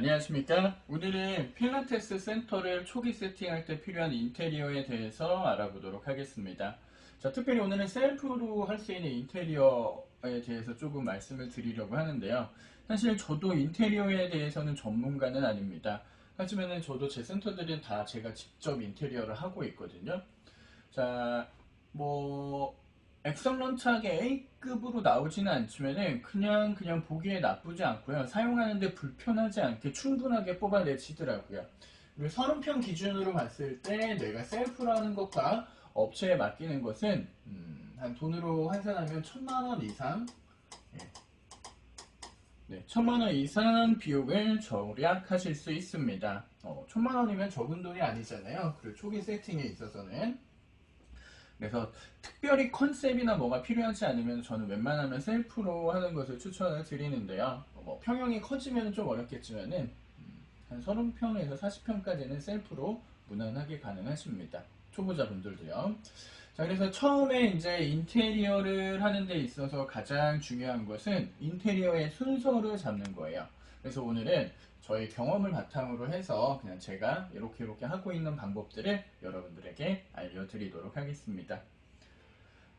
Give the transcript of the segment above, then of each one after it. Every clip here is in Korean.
안녕하십니까. 오늘은 필라테스 센터를 초기 세팅할 때 필요한 인테리어에 대해서 알아보도록 하겠습니다. 자, 특별히 오늘은 셀프로 할 수 있는 인테리어에 대해서 조금 말씀을 드리려고 하는데요. 사실 저도 인테리어에 대해서는 전문가는 아닙니다. 하지만 저도 제 센터들은 다 제가 직접 인테리어를 하고 있거든요. 자, 뭐 엑설런트하게 A급으로 나오지는 않지만은 그냥 보기에 나쁘지 않고요. 사용하는데 불편하지 않게 충분하게 뽑아내지더라고요. 그리고 30평 기준으로 봤을 때 내가 셀프라는 것과 업체에 맡기는 것은 한 돈으로 환산하면 1000만 원 이상, 예, 네, 1000만 원 이상 비용을 절약하실 수 있습니다. 1000만 원이면 적은 돈이 아니잖아요. 그리고 초기 세팅에 있어서는. 그래서 특별히 컨셉이나 뭐가 필요하지 않으면 저는 웬만하면 셀프로 하는 것을 추천을 드리는데요. 뭐 평형이 커지면 좀 어렵겠지만은 한 30평에서 40평까지는 셀프로 무난하게 가능하십니다. 초보자분들도요. 자, 그래서 처음에 이제 인테리어를 하는 데 있어서 가장 중요한 것은 인테리어의 순서를 잡는 거예요. 그래서 오늘은 저의 경험을 바탕으로 해서 그냥 제가 이렇게 하고 있는 방법들을 여러분들에게 알려드리도록 하겠습니다.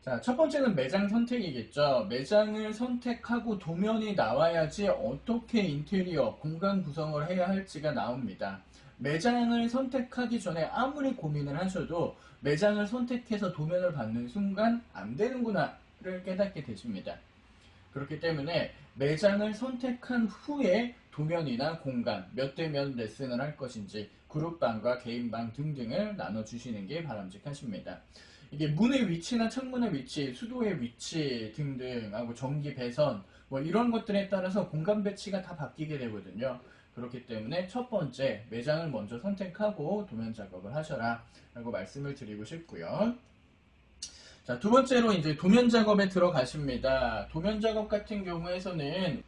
자, 첫 번째는 매장 선택이겠죠. 매장을 선택하고 도면이 나와야지 어떻게 인테리어, 공간 구성을 해야 할지가 나옵니다. 매장을 선택하기 전에 아무리 고민을 하셔도 매장을 선택해서 도면을 받는 순간 안 되는구나를 깨닫게 되십니다. 그렇기 때문에 매장을 선택한 후에 도면이나 공간, 몇 대 몇 레슨을 할 것인지 그룹방과 개인방 등등을 나눠주시는 게 바람직하십니다. 이게 문의 위치나 창문의 위치, 수도의 위치 등등하고 전기 배선 뭐 이런 것들에 따라서 공간 배치가 다 바뀌게 되거든요. 그렇기 때문에 첫 번째 매장을 먼저 선택하고 도면 작업을 하셔라 라고 말씀을 드리고 싶고요. 자, 두 번째로 이제 도면 작업에 들어가십니다. 도면 작업 같은 경우에서는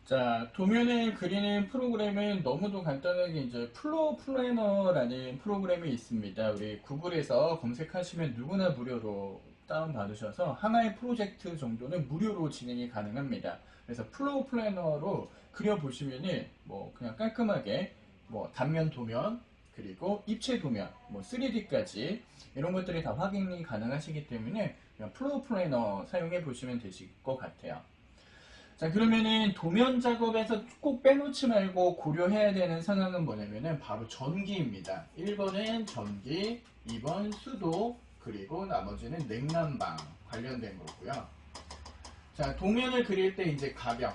자, 도면을 그리는 프로그램은 너무도 간단하게 이제 플로우 플래너라는 프로그램이 있습니다. 우리 구글에서 검색하시면 누구나 무료로 다운받으셔서 하나의 프로젝트 정도는 무료로 진행이 가능합니다. 그래서 플로우 플래너로 그려보시면은 뭐 그냥 깔끔하게 뭐 단면 도면 그리고 입체 도면 뭐 3D까지 이런 것들이 다 확인이 가능하시기 때문에 그냥 플로우 플래너 사용해 보시면 되실 것 같아요. 자, 그러면은 도면 작업에서 꼭 빼놓지 말고 고려해야 되는 상황은 뭐냐면은 바로 전기입니다. 1번은 전기, 2번 수도, 그리고 나머지는 냉난방 관련된 거고요. 자, 도면을 그릴 때 이제 가벽.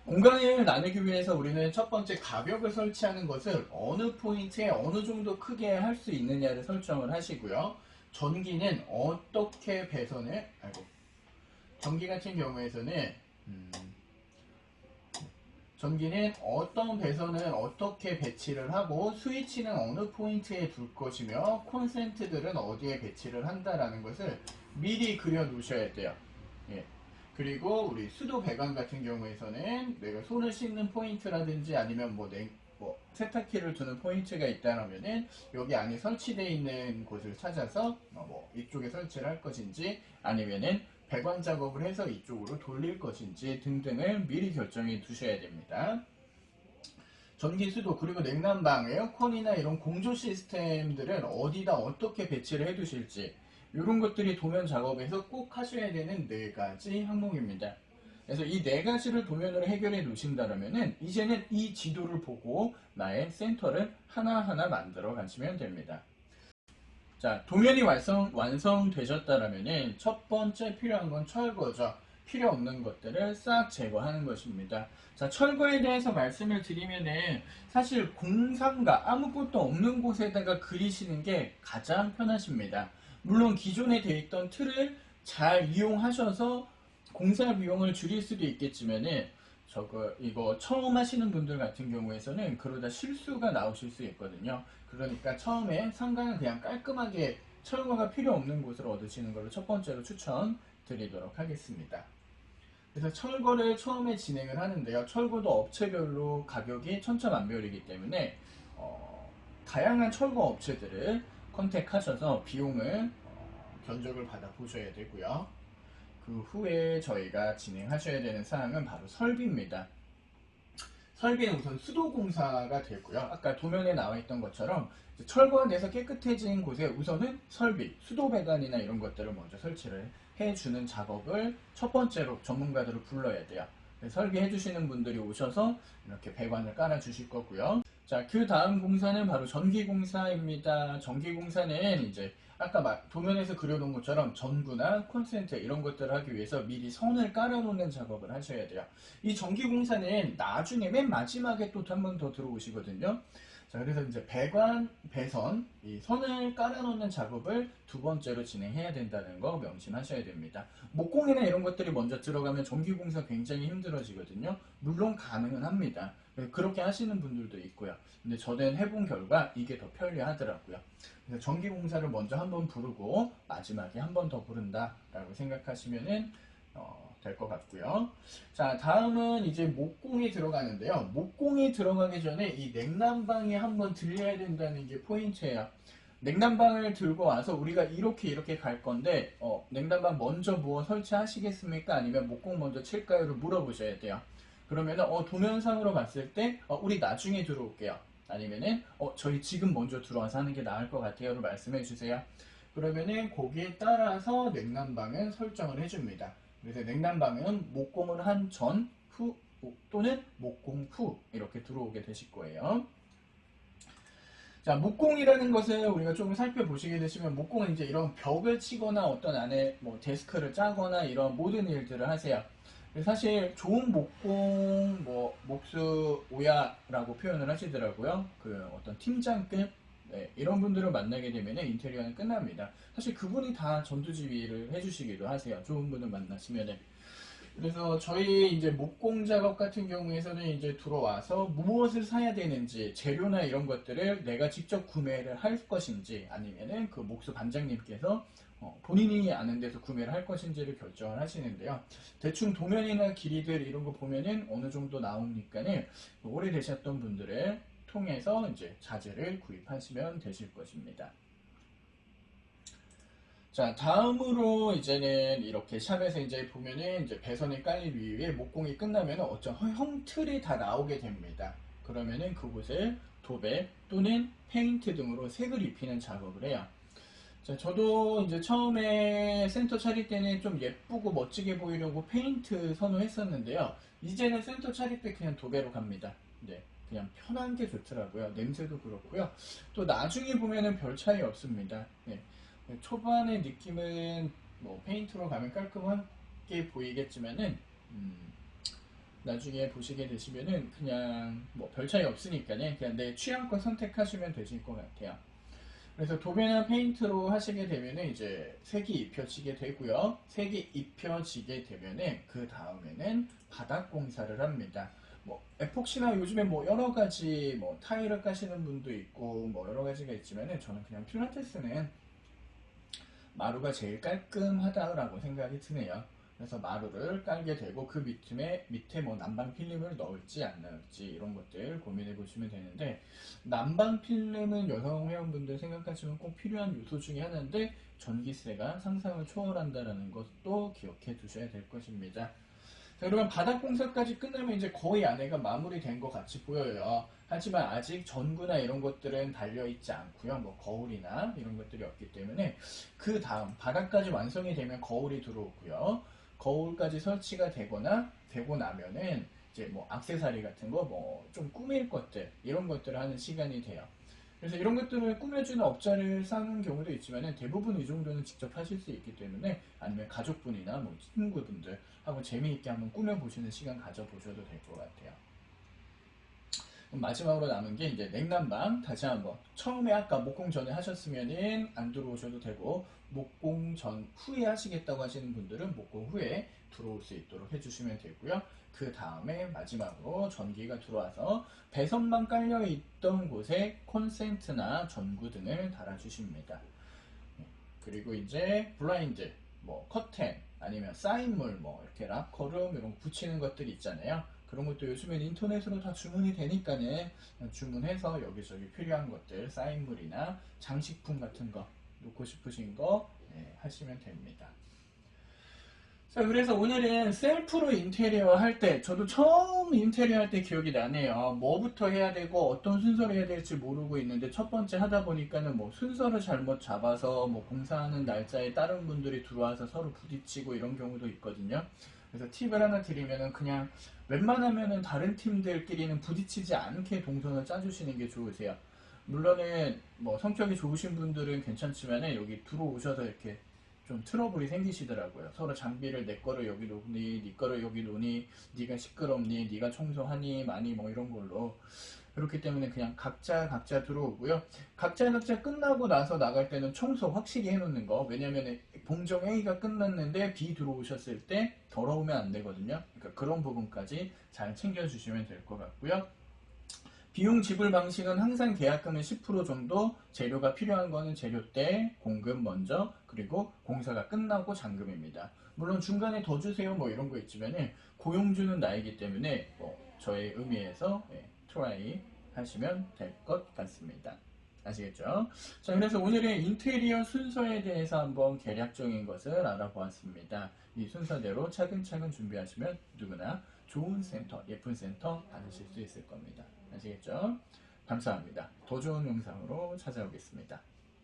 공간을 나누기 위해서 우리는 첫 번째 가벽을 설치하는 것을 어느 포인트에 어느 정도 크게 할 수 있느냐를 설정을 하시고요. 전기는 어떻게 배선을, 전기 같은 경우에서는 전기는 어떤 배선을 어떻게 배치를 하고 스위치는 어느 포인트에 둘 것이며 콘센트들은 어디에 배치를 한다라는 것을 미리 그려 놓으셔야 돼요. 예. 그리고 우리 수도 배관 같은 경우에서는 내가 손을 씻는 포인트라든지 아니면 뭐 세탁기를 두는 포인트가 있다면은 여기 안에 설치되어 있는 곳을 찾아서 뭐 이쪽에 설치를 할 것인지 아니면은 배관 작업을 해서 이쪽으로 돌릴 것인지 등등을 미리 결정해 두셔야 됩니다. 전기, 수도, 그리고 냉난방, 에어컨이나 이런 공조 시스템들은 어디다 어떻게 배치를 해 두실지 이런 것들이 도면 작업에서 꼭 하셔야 되는 네 가지 항목입니다. 그래서 이 네 가지를 도면으로 해결해 놓으신다면은 이제는 이 지도를 보고 나의 센터를 하나하나 만들어 가시면 됩니다. 자, 도면이 완성되셨다면은 첫 번째 필요한 건 철거죠. 필요 없는 것들을 싹 제거하는 것입니다. 자, 철거에 대해서 말씀을 드리면은 사실 공상가 아무것도 없는 곳에다가 그리시는 게 가장 편하십니다. 물론 기존에 되어 있던 틀을 잘 이용하셔서 공사 비용을 줄일 수도 있겠지만은 이거 처음 하시는 분들 같은 경우에서는 그러다 실수가 나오실 수 있거든요. 그러니까 처음에 상가는 그냥 깔끔하게 철거가 필요 없는 곳을 얻으시는 걸로 첫 번째로 추천드리도록 하겠습니다. 그래서 철거를 처음에 진행을 하는데요. 철거도 업체별로 가격이 천차만별이기 때문에 다양한 철거 업체들을 컨택하셔서 비용을 견적을 받아 보셔야 되고요. 그 후에 저희가 진행하셔야 되는 사항은 바로 설비입니다. 설비는 우선 수도공사가 되고요. 아까 도면에 나와 있던 것처럼 철거가 돼서 깨끗해진 곳에 우선은 설비, 수도배관이나 이런 것들을 먼저 설치를 해주는 작업을 첫 번째로 전문가들을 불러야 돼요. 설비해 주시는 분들이 오셔서 이렇게 배관을 깔아 주실 거고요. 자, 그 다음 공사는 바로 전기공사입니다. 전기공사는 이제 아까 도면에서 그려놓은 것처럼 전구나 콘센트 이런 것들을 하기 위해서 미리 선을 깔아놓는 작업을 하셔야 돼요. 이 전기공사는 나중에 맨 마지막에 또 한 번 더 들어오시거든요. 자, 그래서 이제 배관, 배선, 이 선을 깔아놓는 작업을 두 번째로 진행해야 된다는 거 명심하셔야 됩니다. 목공이나 이런 것들이 먼저 들어가면 전기공사 굉장히 힘들어지거든요. 물론 가능은 합니다. 그렇게 하시는 분들도 있고요. 근데 저는 해본 결과 이게 더 편리하더라고요. 그래서 전기공사를 먼저 한번 부르고 마지막에 한 번 더 부른다라고 생각하시면은 될 것 같고요. 자, 다음은 이제 목공이 들어가는데요. 목공이 들어가기 전에 이 냉난방에 한번 들려야 된다는 게 포인트예요. 냉난방을 들고 와서 우리가 이렇게 갈 건데 냉난방 먼저 뭐 설치하시겠습니까? 아니면 목공 먼저 칠까요?를 물어보셔야 돼요. 그러면은 도면상으로 봤을 때 우리 나중에 들어올게요. 아니면은 저희 지금 먼저 들어와서 하는 게 나을 것 같아요를 말씀해 주세요. 그러면은 거기에 따라서 냉난방은 설정을 해줍니다. 그래서 냉난방은 목공을 한 전, 후 또는 목공 후 이렇게 들어오게 되실 거예요. 자, 목공이라는 것을 우리가 조금 살펴보시게 되시면 목공은 이제 이런 벽을 치거나 어떤 안에 뭐 데스크를 짜거나 이런 모든 일들을 하세요. 사실 좋은 목공, 뭐 목수 오야라고 표현을 하시더라고요. 그 어떤 팀장급 이런 분들을 만나게 되면 인테리어는 끝납니다. 사실 그분이 다 전두지휘를 해주시기도 하세요. 좋은 분을 만나시면은. 그래서 저희 이제 목공 작업 같은 경우에서는 이제 들어와서 무엇을 사야 되는지 재료나 이런 것들을 내가 직접 구매를 할 것인지 아니면은 그 목수 반장님께서 본인이 아는 데서 구매를 할 것인지를 결정을 하시는데요. 대충 도면이나 길이들 이런 거 보면은 어느 정도 나오니까는 오래되셨던 분들을 통해서 이제 자재를 구입하시면 되실 것입니다. 자, 다음으로 이제는 이렇게 샵에서 이제 보면은 이제 배선이 깔린 위에 목공이 끝나면은 어떤 형틀이 다 나오게 됩니다. 그러면은 그곳에 도배 또는 페인트 등으로 색을 입히는 작업을 해요. 자, 저도 이제 처음에 센터 차릴 때는 좀 예쁘고 멋지게 보이려고 페인트 선호했었는데요. 이제는 센터 차릴 때 그냥 도배로 갑니다. 네, 그냥 편한 게 좋더라고요. 냄새도 그렇고요. 또 나중에 보면은 별 차이 없습니다. 네, 초반의 느낌은 뭐 페인트로 가면 깔끔하게 보이겠지만은 나중에 보시게 되시면은 그냥 뭐 별 차이 없으니까요. 그냥 내 취향껏 선택하시면 되실 것 같아요. 그래서 도배나 페인트로 하시게 되면은 이제 색이 입혀지게 되고요. 색이 입혀지게 되면은 그 다음에는 바닥 공사를 합니다. 뭐 에폭시나 요즘에 뭐 여러 가지 뭐 타일을 까시는 분도 있고 뭐 여러 가지가 있지만은 저는 그냥 필라테스는 마루가 제일 깔끔하다라고 생각이 드네요. 그래서 마루를 깔게 되고 그 밑에 뭐 난방 필름을 넣을지 안 넣을지 이런 것들 고민해 보시면 되는데 난방 필름은 여성 회원분들 생각하시면 꼭 필요한 요소 중에 하나인데 전기세가 상상을 초월한다는 것도 기억해 두셔야 될 것입니다. 자, 그러면 바닥 공사까지 끝나면 이제 거의 안에가 마무리된 것 같이 보여요. 하지만 아직 전구나 이런 것들은 달려있지 않고요. 뭐 거울이나 이런 것들이 없기 때문에 그 다음 바닥까지 완성이 되면 거울이 들어오고요. 거울까지 설치가 되고 나면은 이제 뭐 액세서리 같은 거 뭐 좀 꾸밀 것들 이런 것들을 하는 시간이 돼요. 그래서 이런 것들을 꾸며주는 업자를 사는 경우도 있지만 대부분 이 정도는 직접 하실 수 있기 때문에 아니면 가족분이나 뭐 친구분들하고 재미있게 한번 꾸며보시는 시간 가져보셔도 될 것 같아요. 마지막으로 남은 게 이제 냉난방 다시 한번 처음에 아까 목공 전에 하셨으면은 안 들어오셔도 되고 목공 전 후에 하시겠다고 하시는 분들은 목공 후에 들어올 수 있도록 해주시면 되고요. 그 다음에 마지막으로 전기가 들어와서 배선만 깔려 있던 곳에 콘센트나 전구 등을 달아주십니다. 그리고 이제 블라인드, 뭐 커튼, 아니면 사인물, 뭐 이렇게 락커룸 이런 거 붙이는 것들이 있잖아요. 그런 것도 요즘엔 인터넷으로 다 주문이 되니까는 주문해서 여기저기 필요한 것들, 사인물이나 장식품 같은 거 놓고 싶으신 거 하시면 됩니다. 자, 그래서 오늘은 셀프로 인테리어 할 때, 저도 처음 인테리어 할 때 기억이 나네요. 뭐부터 해야 되고, 어떤 순서를 해야 될지 모르고 있는데, 첫 번째 하다 보니까는 뭐 순서를 잘못 잡아서, 뭐 공사하는 날짜에 다른 분들이 들어와서 서로 부딪히고 이런 경우도 있거든요. 그래서 팁을 하나 드리면은 그냥 웬만하면은 다른 팀들끼리는 부딪히지 않게 동선을 짜주시는 게 좋으세요. 물론은 뭐 성격이 좋으신 분들은 괜찮지만은 여기 들어오셔서 이렇게 좀 트러블이 생기시더라고요. 서로 장비를 내 거를 여기 놓니, 네 거를 여기 놓니, 네가 시끄럽니, 네가 청소하니, 많이 뭐 이런 걸로. 그렇기 때문에 그냥 각자 들어오고요. 각자 끝나고 나서 나갈 때는 청소 확실히 해놓는 거. 왜냐면 공정 A가 끝났는데 B 들어오셨을 때 더러우면 안 되거든요. 그러니까 그런 부분까지 잘 챙겨주시면 될 것 같고요. 비용 지불 방식은 항상 계약금의 10% 정도, 재료가 필요한 거는 재료 때 공급 먼저, 그리고 공사가 끝나고 잔금입니다. 물론 중간에 더 주세요 뭐 이런 거 있지만은 고용주는 나이기 때문에 뭐 저의 의미에서 트라이 하시면 될 것 같습니다. 아시겠죠? 자, 그래서 오늘의 인테리어 순서에 대해서 한번 개략적인 것을 알아보았습니다. 이 순서대로 차근차근 준비하시면 누구나 좋은 센터, 예쁜 센터 받으실 수 있을 겁니다. 아시겠죠? 감사합니다. 더 좋은 영상으로 찾아오겠습니다.